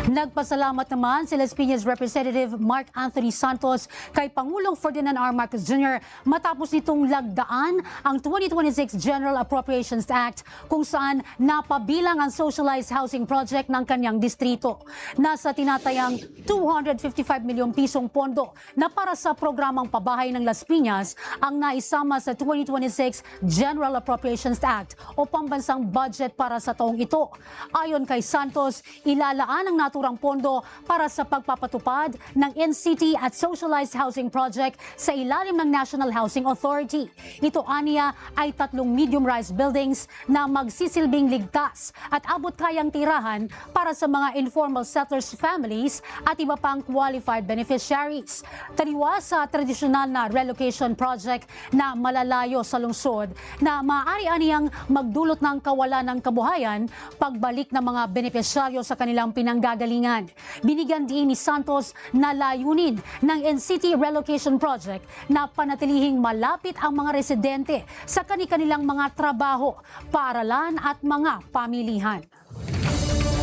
Nagpasalamat naman si Las Piñas Representative Mark Anthony Santos kay Pangulong Ferdinand R. Marcos Jr. matapos nitong lagdaan ang 2026 General Appropriations Act kung saan napabilang ang socialized housing project ng kanyang distrito. Nasa tinatayang 255 milyong pisong pondo na para sa programang pabahay ng Las Piñas ang naisama sa 2026 General Appropriations Act o pambansang budget para sa taong ito. Ayon kay Santos, ilalaan ang naturang pondo para sa pagpapatupad ng NCT at Socialized Housing Project sa ilalim ng National Housing Authority. Ito aniya ay 3 medium-rise buildings na magsisilbing ligtas at abot-kayang tirahan para sa mga informal settlers families at iba pang qualified beneficiaries. Taliwas sa tradisyonal na relocation project na malalayo sa lungsod na maaari aniyang magdulot ng kawalan ng kabuhayan pagbalik ng mga benepisyaryo sa kanilang pinanggagalingan. Binigyan din ni Santos na layunin ng NCT Relocation Project na panatilihing malapit ang mga residente sa kanilang mga trabaho, paaralan at mga pamilihan.